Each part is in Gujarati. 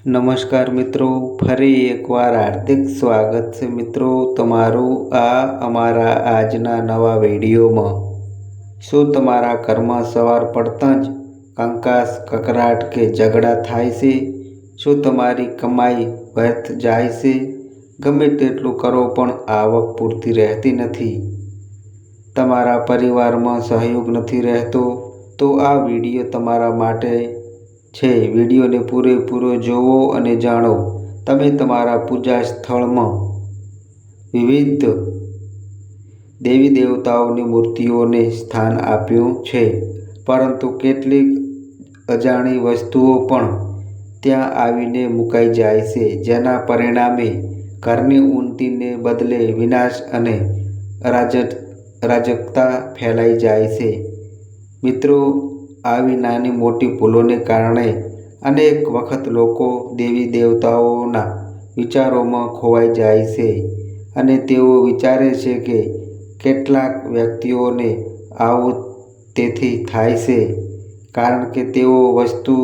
નમસ્કાર મિત્રો, ફરી એકવાર હાર્દિક સ્વાગત છે મિત્રો તમારું અમારા આજના નવા વિડીયોમાં। શું તમારા ઘરમાં સવાર પડતાં જ કંકાસ, કકળાટ કે ઝઘડા થાય છે? શું તમારી કમાઈ વ્યર્થ જાય છે? ગમે તેટલું કરો પણ આવક પૂરતી રહેતી નથી? તમારા પરિવારમાં સહયોગ નથી રહેતો? તો આ વિડીયો તમારા માટે છે। વિડીયોને પૂરેપૂરો જોવો અને જાણો તમે તમારા પૂજા સ્થળમાં વિવિધ દેવી દેવતાઓની મૂર્તિઓને સ્થાન આપ્યું છે, પરંતુ કેટલીક અજાણી વસ્તુઓ પણ ત્યાં આવીને મુકાઈ જાય છે, જેના પરિણામે ઘરની ઉન્નતિને બદલે વિનાશ અને અરાજકતા ફેલાઈ જાય છે। મિત્રો, આવી નાની મોટી ભૂલોને કારણે અનેક વખત લોકો દેવી દેવતાઓના વિચારોમાં ખોવાઈ જાય છે અને તેઓ વિચારે છે કે કેટલાક વ્યક્તિઓને આવું તેથી થાય છે કારણ કે તેઓ વસ્તુ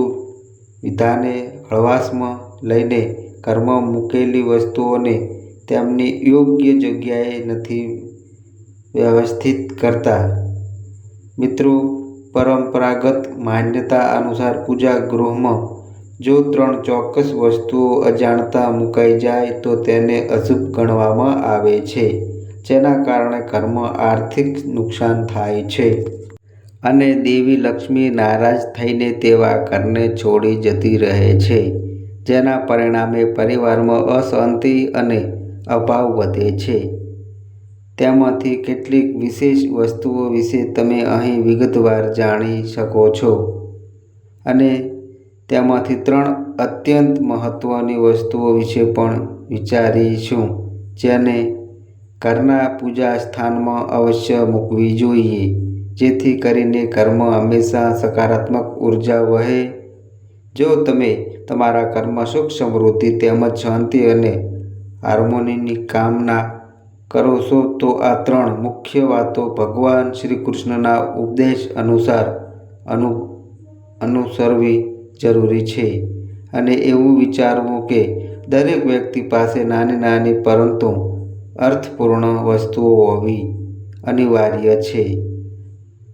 વિધાને હળવાશમાં લઈને ઘરમાં મૂકેલી વસ્તુઓને તેમની યોગ્ય જગ્યાએ નથી વ્યવસ્થિત કરતા। મિત્રો, પરંપરાગત માન્યતા અનુસાર પૂજા ગૃહમાં જો 3 ચોક્કસ વસ્તુઓ અજાણતા મુકાઈ જાય તો તેને અશુભ ગણવામાં આવે છે, જેના કારણે ઘરમાં આર્થિક નુકસાન થાય છે અને દેવી લક્ષ્મી નારાજ થઈને તેવા ઘરને છોડી જતી રહે છે, જેના પરિણામે પરિવારમાં અશાંતિ અને અભાવ વધે છે। તેમાંથી કેટલીક વિશેષ વસ્તુઓ વિશે તમે અહીં વિગતવાર જાણી શકો છો અને તેમાંથી 3 અત્યંત મહત્વની વસ્તુઓ વિશે પણ વિચારીશું, જેને ઘરના પૂજા સ્થાનમાં અવશ્ય મૂકવી જોઈએ, જેથી કરીને ઘરમાં હંમેશા સકારાત્મક ઉર્જા વહે। જો તમે તમારા ઘરમાં સુખ સમૃદ્ધિ તેમજ શાંતિ અને હાર્મોનીની કામના કરો છો તો આ 3 મુખ્ય વાતો ભગવાન શ્રી કૃષ્ણના ઉપદેશ અનુસાર અનુસરવી જરૂરી છે અને એવું વિચારવું કે દરેક વ્યક્તિ પાસે નાની નાની પરંતુ અર્થપૂર્ણ વસ્તુઓ હોવી અનિવાર્ય છે,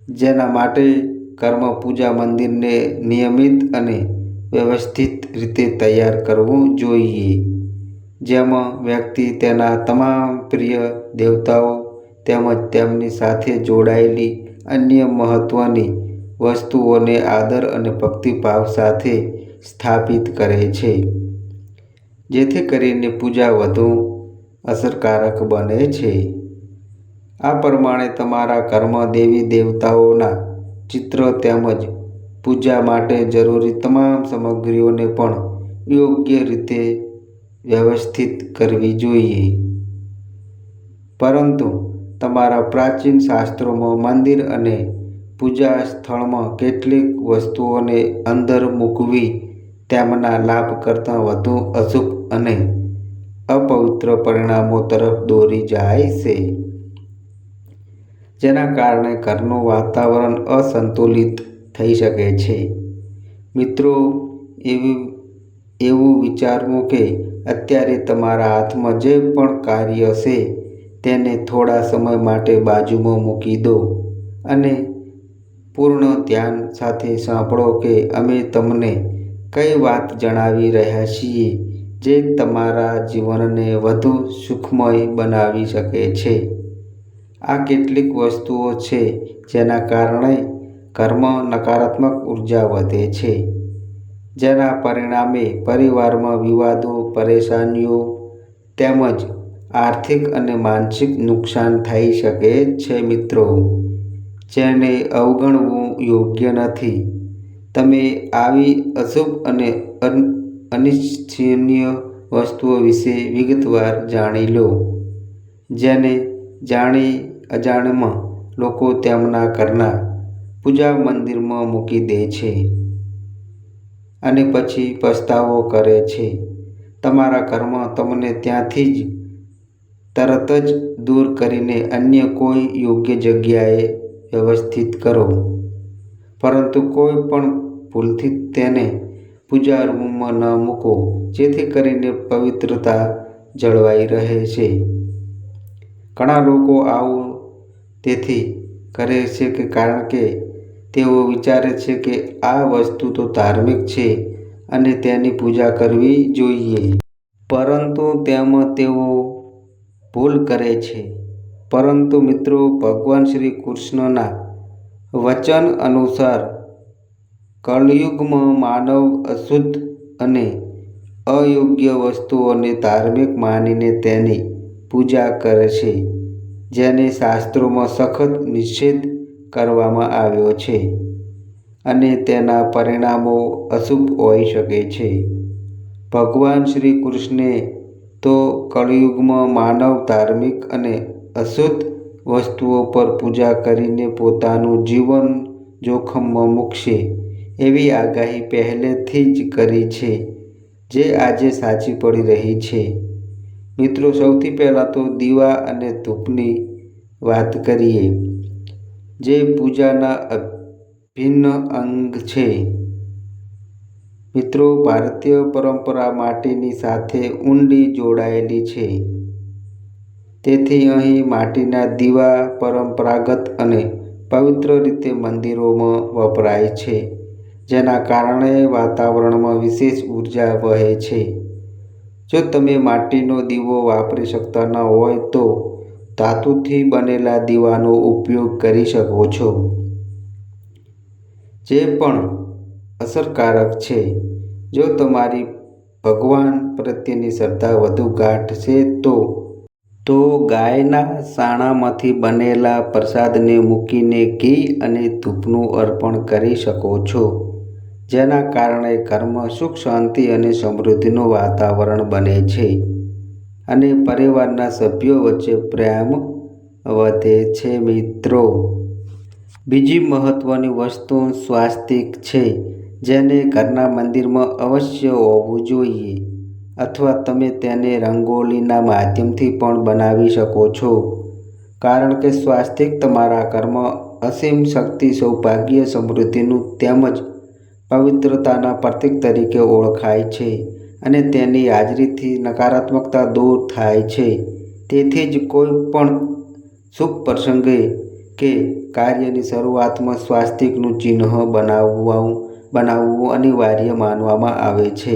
જેના માટે ઘરમાં પૂજા મંદિરને નિયમિત અને વ્યવસ્થિત રીતે તૈયાર કરવું જોઈએ, જેમાં વ્યક્તિ તેના તમામ પ્રિય દેવતાઓ તેમજ તેમની સાથે જોડાયેલી અન્ય મહત્વની વસ્તુઓને આદર અને ભક્તિભાવ સાથે સ્થાપિત કરે છે, જેથી કરીને પૂજા વધુ અસરકારક બને છે। આ પ્રમાણે તમારા ઘરમાં દેવી દેવતાઓના ચિત્ર તેમજ પૂજા માટે જરૂરી તમામ સામગ્રીઓને પણ યોગ્ય રીતે વ્યવસ્થિત કરવી જોઈએ। પરંતુ તમારા પ્રાચીન શાસ્ત્રોમાં મંદિર અને પૂજા સ્થળમાં કેટલીક વસ્તુઓને અંદર મૂકવી તેમના લાભ કરતાં વધુ અશુભ અને અપવિત્ર પરિણામો તરફ દોરી જાય છે, જેના કારણે ઘરનું વાતાવરણ અસંતુલિત થઈ શકે છે। મિત્રો, એવું વિચારવું કે અત્યારે તમારા હાથમાં જે પણ કાર્ય છે તેને થોડા સમય માટે બાજુમાં મૂકી દો અને પૂર્ણ ધ્યાન સાથે સાંભળો કે અમે તમને કઈ વાત જણાવી રહ્યા છીએ જે તમારા જીવનને વધુ સુખમય બનાવી શકે છે। આ કેટલીક વસ્તુઓ છે જેના કારણે ઘરમાં નકારાત્મક ઉર્જા વધે છે, જેના પરિણામે પરિવારમાં વિવાદો, પરેશાનીઓ તેમજ આર્થિક અને માનસિક નુકસાન થઈ શકે છે। મિત્રો, જેને અવગણવું યોગ્ય નથી। તમે આવી અશુભ અને અનિચ્છનીય વસ્તુઓ વિશે વિગતવાર જાણી લો, જેને અજાણ્યામાં લોકો તેમના ઘરના પૂજા મંદિરમાં મૂકી દે છે અને પછી પસ્તાવો કરે છે। તમારા ઘરમાં તમને ત્યાંથી જ તરત જ દૂર કરીને અન્ય કોઈ યોગ્ય જગ્યાએ વ્યવસ્થિત કરો, પરંતુ કોઈ પણ ભૂલથી તેને પૂજા રૂમમાં ન મૂકો, જેથી કરીને પવિત્રતા જળવાઈ રહે છે. ઘણા લોકો આવું તેથી કરે છે કે કારણ કે તેઓ વિચારે છે કે આ વસ્તુ તો ધાર્મિક છે અને તેની પૂજા કરવી જોઈએ. પરંતુ તેમાં તેઓ ભૂલ કરે છે. પરંતુ મિત્રો, ભગવાન શ્રી કૃષ્ણના વચન અનુસાર કળયુગમાં માનવ અશુદ્ધ અને અયોગ્ય વસ્તુઓને ધાર્મિક માનીને તેની પૂજા કરે છે, જેને શાસ્ત્રોમાં સખત નિષેધ કરવામાં આવ્યો છે અને તેના પરિણામો અશુભ હોઈ શકે છે. ભગવાન શ્રી કૃષ્ણે તો કળયુગમાં માનવ ધાર્મિક અને અશુદ્ધ વસ્તુઓ પર પૂજા કરીને પોતાનું જીવન જોખમમાં મૂકશે એવી આગાહી પહેલેથી જ કરી છે, જે આજે સાચી પડી રહી છે. મિત્રો, સૌથી પહેલાં તો દીવા અને ધૂપની વાત કરીએ, જે પૂજાના અભિન્ન અંગ છે. મિત્રો, ભારતીય પરંપરા માટીની સાથે ઊંડી જોડાયેલી છે. તેથી અહીં માટીના દીવા પરંપરાગત અને પવિત્ર રીતે મંદિરોમાં વપરાય છે, જેના કારણે વાતાવરણમાં વિશેષ ઉર્જા વહે છે. જો તમે માટીનો દીવો વાપરી શકતા ન હોય તો ધાતુથી બનેલા દીવાનો ઉપયોગ કરી શકો છો, જે પણ અસરકારક છે. જો તમારી ભગવાન પ્રત્યેની શ્રદ્ધા વધુ ગાઢ છે તો ગાયના સાણામાંથી બનેલા પ્રસાદને મૂકીને ઘી અને ધૂપનું અર્પણ કરી શકો છો, જેના કારણે ઘરમાં સુખ, શાંતિ અને સમૃદ્ધિનું વાતાવરણ બને છે અને પરિવારના સભ્યો વચ્ચે પ્રેમ વધે છે. મિત્રો, બીજી મહત્વની વસ્તુ સ્વાસ્તિક છે, જેને ઘરના મંદિરમાં અવશ્ય હોવું જોઈએ, અથવા તમે તેને રંગોળીના માધ્યમથી પણ બનાવી શકો છો, કારણ કે સ્વાસ્તિક તમારા ઘરમાં અસીમ શક્તિ, સૌભાગ્ય, સમૃદ્ધિનું તેમજ પવિત્રતાના પ્રતીક તરીકે ઓળખાય છે અને તેની હાજરીથી નકારાત્મકતા દૂર થાય છે. તેથી જ કોઈ પણ શુભ પ્રસંગે કે કાર્યની શરૂઆતમાં સ્વાસ્તિકનું ચિહ્ન બનાવવું અનિવાર્ય માનવામાં આવે છે,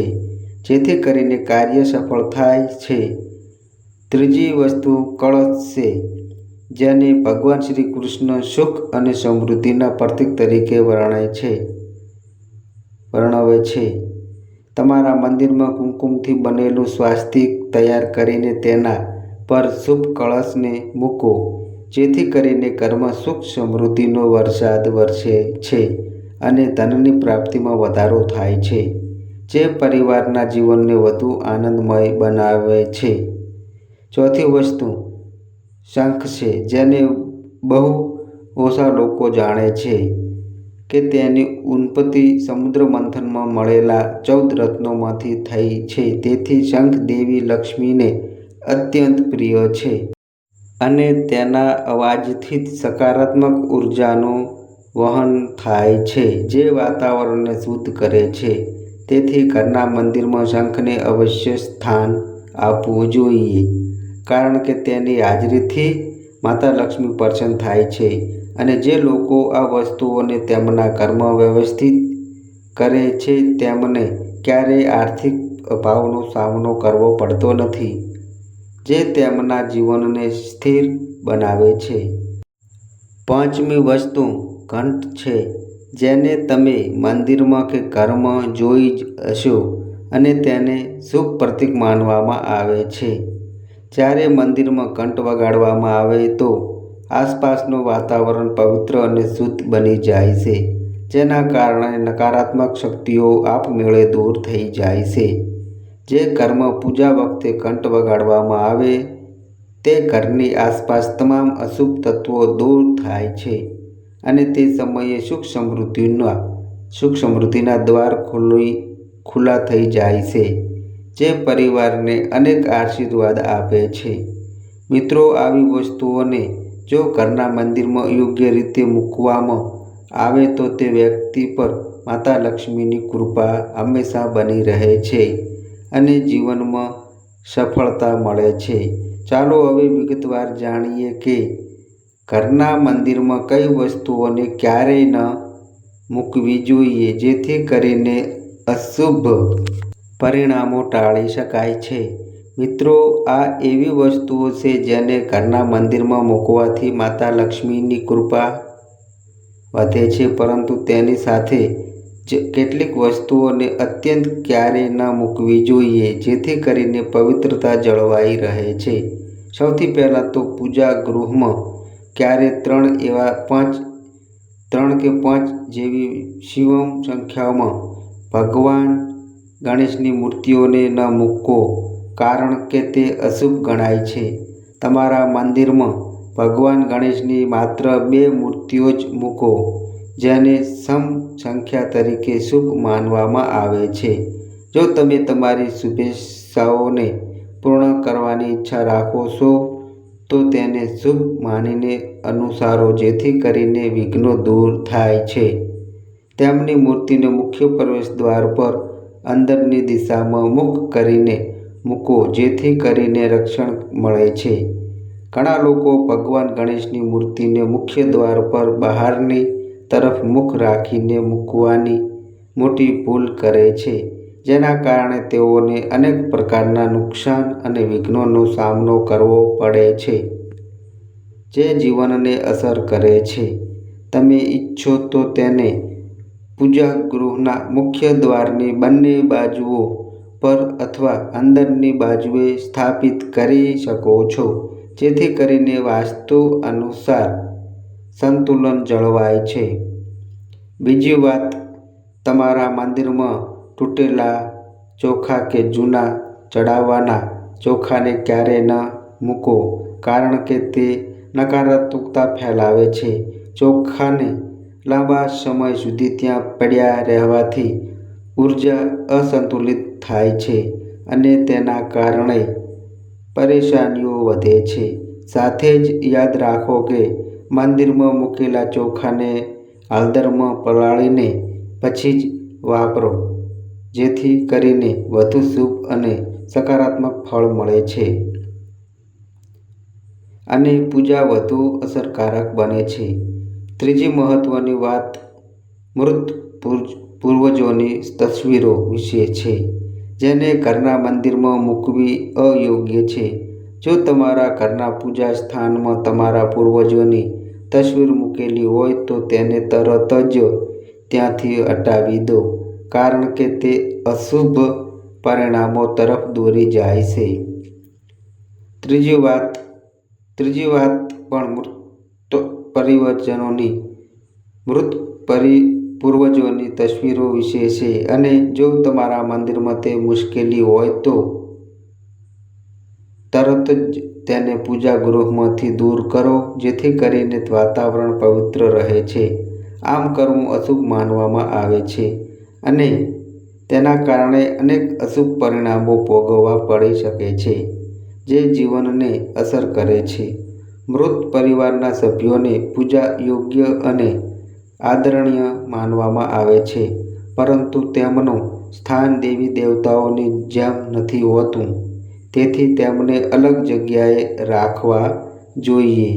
જેથી કરીને કાર્ય સફળ થાય છે. ત્રીજી વસ્તુ કળશ છે, જેને ભગવાન શ્રી કૃષ્ણ સુખ અને સમૃદ્ધિના પ્રતીક તરીકે વર્ણવે છે. તમારા મંદિરમાં કુમકુમથી બનેલું સ્વાસ્તિક તૈયાર કરીને તેના પર શુભ કળશને મૂકો, જેથી કરીને ઘરમાં સુખ, સમૃદ્ધિનો વરસાદ વરસે છે અને ધનની પ્રાપ્તિમાં વધારો થાય છે, જે પરિવારના જીવનને વધુ આનંદમય બનાવે છે. ચોથી વસ્તુ શંખ છે, જેને બહુ ઓછા લોકો જાણે છે કે તેની ઉત્પત્તિ સમુદ્ર મંથનમાં મળેલા 14 રત્નોમાંથી થઈ છે. તેથી શંખ દેવી લક્ષ્મીને અત્યંત પ્રિય છે અને તેના અવાજથી સકારાત્મક ઉર્જાનું વહન થાય છે, જે વાતાવરણને શુદ્ધ કરે છે. તેથી ઘરના મંદિરમાં શંખને અવશ્ય સ્થાન આપવું જોઈએ, કારણ કે તેની હાજરીથી માતા લક્ષ્મી પ્રસન્ન થાય છે અને જે લોકો આ વસ્તુઓને તેમના ઘરમાં વ્યવસ્થિત કરે છે તેમને ક્યારેય આર્થિક અભાવનો સામનો કરવો પડતો નથી, જે તેમના જીવનને સ્થિર બનાવે છે. પાંચમી વસ્તુ ઘંટ છે, જેને તમે મંદિરમાં કે ઘરમાં જોઈ જ હશો અને તેને શુભ પ્રતીક માનવામાં આવે છે. જ્યારે મંદિરમાં ઘંટ વગાડવામાં આવે તો આસપાસનું વાતાવરણ પવિત્ર અને શુદ્ધ બની જાય છે, જેના કારણે નકારાત્મક શક્તિઓ આપમેળે દૂર થઈ જાય છે. જે ઘરમાં પૂજા વખતે ઘંટ વગાડવામાં આવે તે ઘરની આસપાસ તમામ અશુભ તત્વો દૂર થાય છે અને તે સમયે સુખ સમૃદ્ધિના દ્વાર ખુલ્લા થઈ જાય છે, જે પરિવારને અનેક આશીર્વાદ આપે છે. મિત્રો, આવી વસ્તુઓને જો ઘરના મંદિરમાં યોગ્ય રીતે મૂકવામાં આવે તો તે વ્યક્તિ પર માતા લક્ષ્મીની કૃપા હંમેશા બની રહે છે અને જીવનમાં સફળતા મળે છે. ચાલો હવે વિગતવાર જાણીએ કે ઘરના મંદિરમાં કઈ વસ્તુઓને ક્યારેય ન મૂકવી જોઈએ જેથી કરીને અશુભ પરિણામો ટાળી શકાય છે. મિત્રો, આ એવી વસ્તુઓ છે જેને ઘરના મંદિરમાં મૂકવાથી માતા લક્ષ્મીની કૃપા વધે છે, પરંતુ તેની સાથે જ કેટલીક વસ્તુઓને અત્યંત ક્યારેય ન મૂકવી જોઈએ જેથી કરીને પવિત્રતા જળવાઈ રહે છે. સૌથી પહેલાં તો પૂજા ગૃહમાં ક્યારે 3 કે 5 જેવી શિવમ સંખ્યામાં ભગવાન ગણેશની મૂર્તિઓને ન મૂકો, કારણ કે તે અશુભ ગણાય છે. તમારા મંદિરમાં ભગવાન ગણેશની માત્ર 2 મૂર્તિઓ જ મૂકો, જેને સમ સંખ્યા તરીકે શુભ માનવામાં આવે છે. જો તમે તમારી શુભેચ્છાઓને પૂર્ણ કરવાની ઈચ્છા રાખો છો તો તેને શુભ માનીને અનુસરો જેથી કરીને વિઘ્નો દૂર થાય છે. તેમની મૂર્તિને મુખ્ય પ્રવેશદ્વાર પર અંદરની દિશામાં મુખ કરીને મૂકો જેથી કરીને રક્ષણ મળે છે. ઘણા લોકો ભગવાન ગણેશની મૂર્તિને મુખ્ય દ્વાર પર બહારની તરફ મુખ રાખીને મૂકવાની મોટી ભૂલ કરે છે, જેના કારણે તેઓને અનેક પ્રકારના નુકસાન અને વિઘ્નોનો સામનો કરવો પડે છે, જે જીવનને અસર કરે છે. તમે ઈચ્છો તો તેને પૂજા ગૃહના મુખ્ય દ્વારની બંને બાજુઓ પર અથવા અંદરની બાજુએ સ્થાપિત કરી શકો છો, જેથી કરીને વાસ્તુ અનુસાર સંતુલન જળવાય છે. બીજી વાત, તમારા મંદિરમાં તૂટેલા ચોખા કે જૂના ચડાવવાના ચોખાને ક્યારેય ન મૂકો, કારણ કે તે નકારાત્મકતા ફેલાવે છે. ચોખાને લાંબા સમય સુધી ત્યાં પડ્યા રહેવાથી ઉર્જા અસંતુલિત થાય છે અને તેના કારણે પરેશાનીઓ વધે છે. સાથે જ યાદ રાખો કે મંદિરમાં મૂકેલા ચોખાને હળદરમાં પલાળીને પછી જ વાપરો, જેથી કરીને વધુ શુભ અને સકારાત્મક ફળ મળે છે અને પૂજા વધુ અસરકારક બને છે. ત્રીજી મહત્વની વાત મૃત પૂર્વજોની તસવીરો વિશે છે, જેને ઘરના મંદિરમાં મૂકવી અયોગ્ય છે. જો તમારા ઘરના પૂજા સ્થાનમાં તમારા પૂર્વજોની તસવીર મૂકેલી હોય તો તેને તરત જ ત્યાંથી હટાવી દો, કારણ કે તે અશુભ પરિણામો તરફ દોરી જાય છે. ત્રીજી વાત પણ મૃત પૂર્વજોની તસવીરો વિશે છે, અને જો તમારા મંદિરમાં તે મુશ્કેલી હોય તો તરત જ તેને પૂજા ગૃહમાંથી દૂર કરો, જેથી કરીને વાતાવરણ પવિત્ર રહે છે. આમ કરવું અશુભ માનવામાં આવે છે અને તેના કારણે અનેક અશુભ પરિણામો ભોગવવા પડી શકે છે, જે જીવનને અસર કરે છે. મૃત પરિવારના સભ્યોને પૂજા યોગ્ય અને આદરણીય માનવામાં આવે છે, પરંતુ તેમનું સ્થાન દેવી દેવતાઓની જેમ નથી હોતું, તેથી તેમને અલગ જગ્યાએ રાખવા જોઈએ.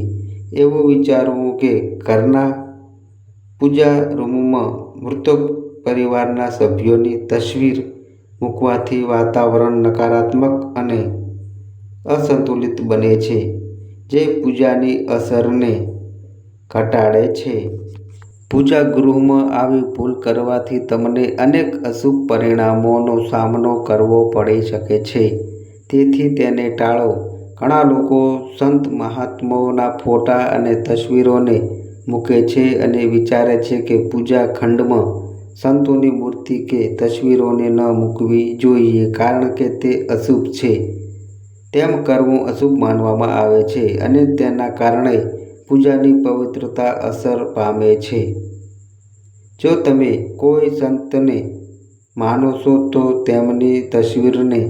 એવું વિચારવું કે ઘરના પૂજા રૂમમાં મૃતક પરિવારના સભ્યોની તસવીર મૂકવાથી વાતાવરણ નકારાત્મક અને અસંતુલિત બને છે, જે પૂજાની અસરને ઘટાડે છે. પૂજા ગૃહમાં આવી ભૂલ કરવાથી તમને અનેક અશુભ પરિણામોનો સામનો કરવો પડી શકે છે, તેથી તેને ટાળો. ઘણા લોકો સંત મહાત્માઓના ફોટા અને તસવીરોને મૂકે છે અને વિચારે છે કે પૂજા ખંડમાં સંતોની મૂર્તિ કે તસવીરોને ન મૂકવી જોઈએ કારણ કે તે અશુભ છે. તેમ કરવું અશુભ માનવામાં આવે છે અને તેના કારણે પૂજાની પવિત્રતા અસર પામે છે. જો તમે કોઈ સંતને માનો છો તો તેમની તસવીરને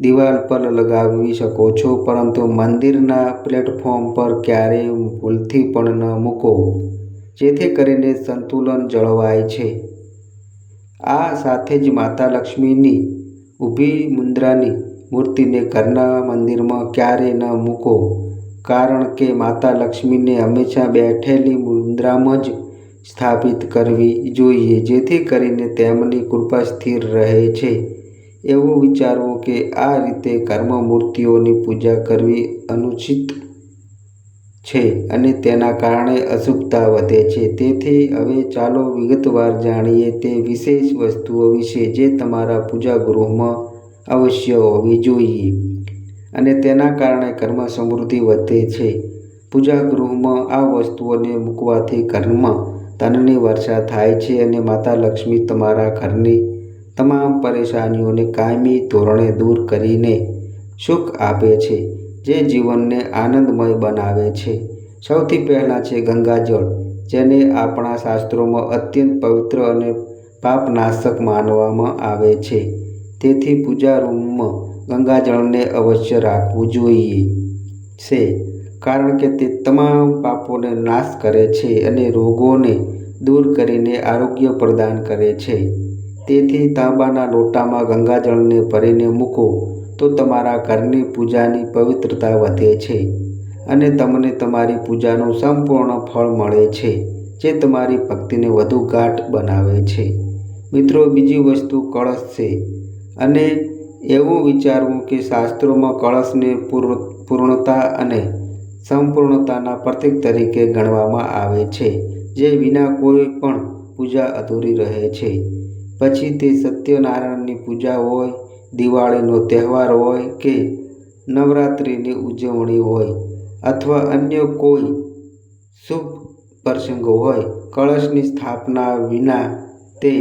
દિવાલ પર લગાવી શકો છો, પરંતુ મંદિરના પ્લેટફોર્મ પર ક્યારેય ભૂલથી પણ ન મૂકો, જેથી કરીને સંતુલન જળવાય છે. આ સાથે જ માતા લક્ષ્મીની ઊભી મુદ્રાની મૂર્તિને ઘરના મંદિરમાં ક્યારેય ન મૂકો, કારણ કે માતા લક્ષ્મીને હંમેશા બેઠેલી મુદ્રામાં જ સ્થાપિત કરવી જોઈએ, જેથી કરીને તેમની કૃપા સ્થિર રહે છે. એવું વિચારવું કે આ રીતે ઘરમાં મૂર્તિઓની પૂજા કરવી અનુચિત છે અને તેના કારણે અશુભતા વધે છે. તેથી હવે ચાલો વિગતવાર જાણીએ તે વિશેષ વસ્તુઓ વિશે જે તમારા પૂજા ગૃહમાં અવશ્ય હોવી જોઈએ અને તેના કારણે ઘરમાં સમૃદ્ધિ વધે છે. પૂજા ગૃહમાં આ વસ્તુઓને મૂકવાથી ઘરમાં ધનની વર્ષા થાય છે અને માતા લક્ષ્મી તમારા ઘરની તમામ પરેશાનીઓને કાયમી ધોરણે દૂર કરીને સુખ આપે છે, જે જીવનને આનંદમય બનાવે છે. સૌથી પહેલાં છે ગંગાજળ, જેને આપણા શાસ્ત્રોમાં અત્યંત પવિત્ર અને પાપનાશક માનવામાં આવે છે. તેથી પૂજા રૂમમાં ગંગાજળને અવશ્ય રાખવું જોઈએ છે, કારણ કે તે તમામ પાપોને નાશ કરે છે અને રોગોને દૂર કરીને આરોગ્ય પ્રદાન કરે છે. તેથી તાંબાના લોટામાં ગંગાજળને ભરીને મૂકો તો તમારા ઘરની પૂજાની પવિત્રતા વધે છે અને તમને તમારી પૂજાનું સંપૂર્ણ ફળ મળે છે, જે તમારી ભક્તિને વધુ ગાઢ બનાવે છે. મિત્રો, બીજી વસ્તુ કળશ છે અને એવું વિચારવું કે શાસ્ત્રોમાં કળશને પૂર્ણતા અને સંપૂર્ણતાના પ્રતીક તરીકે ગણવામાં આવે છે, જે વિના કોઈ પણ પૂજા અધૂરી રહે છે. પછી તે સત્યનારાયણની પૂજા હોય, દિવાળીનો તહેવાર હોય કે નવરાત્રિની ઉજવણી હોય અથવા અન્ય કોઈ શુભ પ્રસંગ હોય, કળશની સ્થાપના વિના તે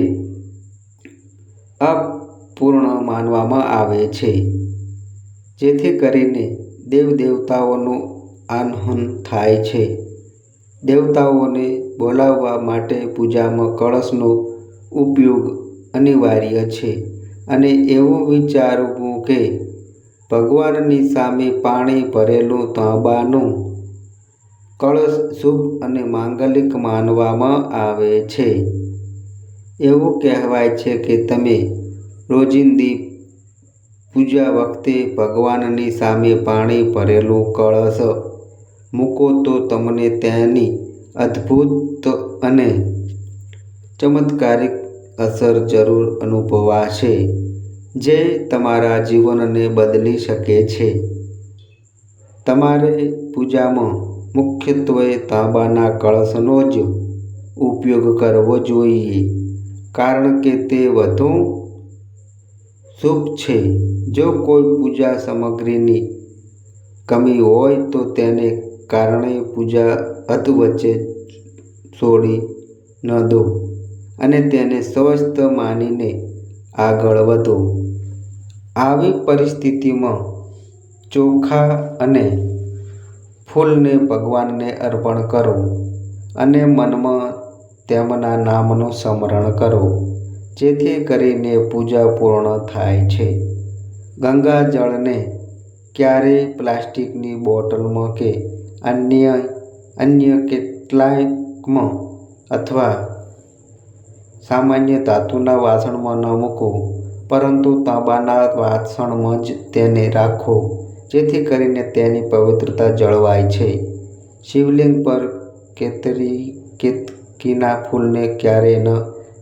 અપૂર્ણ માનવામાં આવે છે. જેથી કરીને દેવદેવતાઓનું આહ્વાન થાય છે. દેવતાઓને બોલાવવા માટે પૂજામાં કળશનો ઉપયોગ અનિવાર્ય છે અને એવું વિચારવું કે ભગવાનની સામે પાણી ભરેલું તાંબાનું કળશ શુભ અને માંગલિક માનવામાં આવે છે. એવું કહેવાય છે કે તમે રોજિંદી પૂજા વખતે ભગવાનની સામે પાણી ભરેલું કળશ મૂકો તો તમને તેની અદ્ભુત અને ચમત્કારિક અસર જરૂર અનુભવાશે, જે તમારા જીવનને બદલી શકે છે. તમારે પૂજામાં મુખ્યત્વે તાંબાના કળશનો જ ઉપયોગ કરવો જોઈએ, કારણ કે તે વધુ શુભ છે. જો કોઈ પૂજા સામગ્રીની કમી હોય તો તેને કારણે પૂજા અધવચ્ચે છોડી ન દો અને તેને સ્વસ્થ માનીને આગળ વધો. આવી પરિસ્થિતિમાં ચોખા અને ફૂલને ભગવાનને અર્પણ કરો અને મનમાં તેમના નામનું સ્મરણ કરો, જેથી કરીને પૂજા પૂર્ણ થાય છે. ગંગાજળને ક્યારેય પ્લાસ્ટિકની બોટલમાં કે અન્ય કેટલાકમાં અથવા સામાન્ય ધાતુના વાસણમાં ન મૂકો, પરંતુ તાંબાના વાસણમાં જ તેને રાખો, જેથી કરીને તેની પવિત્રતા જળવાય છે. શિવલિંગ પર કેતકીના ફૂલને ક્યારેય ન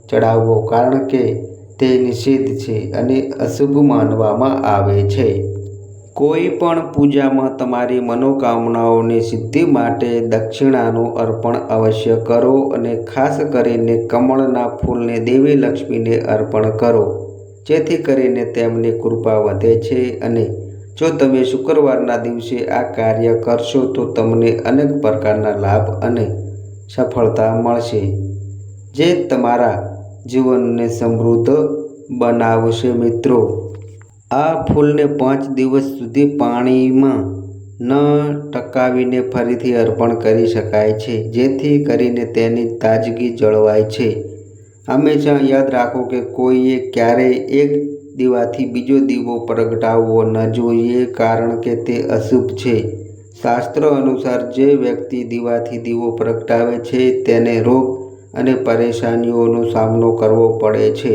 ચડાવવો, કારણ કે તે નિષિદ્ધ છે અને અશુભ માનવામાં આવે છે. કોઈ પણ પૂજામાં તમારી મનોકામનાઓની સિદ્ધિ માટે દક્ષિણાનું અર્પણ અવશ્ય કરો અને ખાસ કરીને કમળના ફૂલને દેવી લક્ષ્મીને અર્પણ કરો, જેથી કરીને તેમની કૃપા વધે છે. અને જો તમે શુક્રવારના દિવસે આ કાર્ય કરશો તો તમને અનેક પ્રકારના લાભ અને સફળતા મળશે, જે તમારા જીવનને સમૃદ્ધ બનાવશે. મિત્રો, આ ફૂલને 5 દિવસ સુધી પાણીમાં ન ટકાવીને ફરીથી અર્પણ કરી શકાય છે, જેથી કરીને તેની તાજગી જળવાય છે. હંમેશા યાદ રાખો કે કોઈએ ક્યારેય એક દીવાથી બીજો દીવો પ્રગટાવવો ન જોઈએ, કારણ કે તે અશુભ છે. શાસ્ત્રો અનુસાર જે વ્યક્તિ દીવાથી દીવો પ્રગટાવે છે તેને રોગ અને પરેશાનીઓનો સામનો કરવો પડે છે,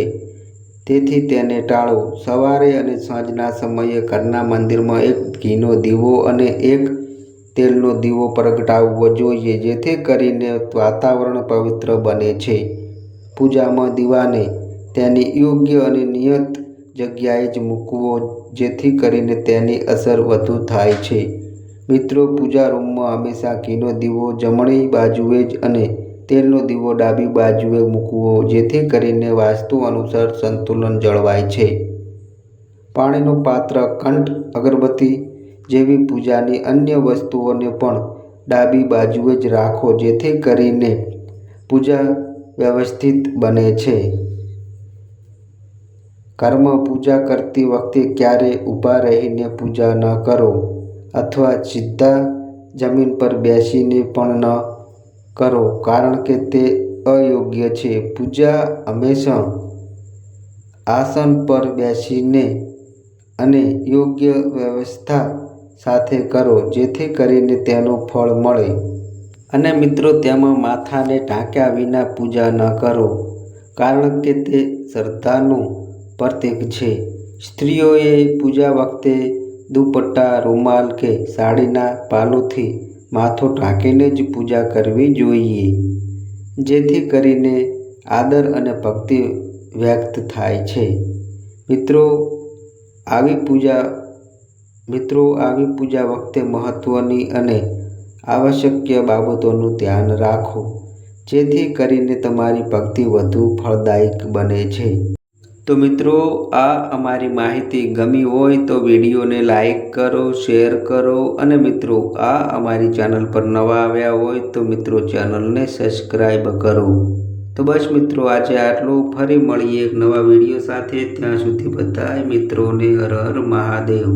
તેથી તેને ટાળો. સવારે અને સાંજના સમયે ઘરના મંદિરમાં એક ઘીનો દીવો અને એક તેલનો દીવો પ્રગટાવવો જોઈએ, જેથી કરીને વાતાવરણ પવિત્ર બને છે. પૂજામાં દીવાને તેની યોગ્ય અને નિયત જગ્યાએ જ મૂકવો, જેથી કરીને તેની અસર વધુ થાય છે. મિત્રો, પૂજા રૂમમાં હંમેશા ઘીનો દીવો જમણી બાજુએ જ અને તેલનો દીવો ડાબી બાજુએ મૂકવો, જેથી કરીને વાસ્તુ અનુસાર સંતુલન જળવાય છે. પાણીનું પાત્ર, ઘંટ, અગરબત્તી જેવી પૂજાની અન્ય વસ્તુઓને પણ ડાબી બાજુએ જ રાખો, જેથી કરીને પૂજા વ્યવસ્થિત બને છે. ઘરમાં પૂજા કરતી વખતે ક્યારેય ઊભા રહીને પૂજા ન કરો અથવા સીધા જમીન પર બેસીને પણ ન કરો, કારણ કે તે અયોગ્ય છે. પૂજા હંમેશા આસન પર બેસીને અને યોગ્ય વ્યવસ્થા સાથે કરો, જેથી કરીને તેનું ફળ મળે. અને મિત્રો, તેમાં માથાને ઢાંક્યા વિના પૂજા ન કરો, કારણ કે તે શ્રદ્ધાનું પ્રતીક છે. સ્ત્રીઓએ પૂજા વખતે દુપટ્ટા, રૂમાલ કે સાડીના પાલોથી માથું ઢાંકીને જ પૂજા કરવી જોઈએ, જેથી કરીને આદર અને ભક્તિ વ્યક્ત થાય છે. મિત્રો, આવી પૂજા વખતે મહત્વની અને આવશ્યક બાબતોનું ધ્યાન રાખો, જેથી કરીને તમારી ભક્તિ વધુ ફળદાયક બને છે. તો મિત્રો, આ અમારી માહિતી ગમી હોય તો વિડીયોને લાઈક કરો, શેર કરો અને મિત્રો, આ અમારી ચેનલ પર નવા આવ્યા હોય તો મિત્રો ચેનલને સબસ્ક્રાઈબ કરો. તો બસ મિત્રો, આજે આટલું. ફરી મળીએ એક નવા વિડીયો સાથે. ત્યાં સુધી બધાય મિત્રોને હર હર મહાદેવ.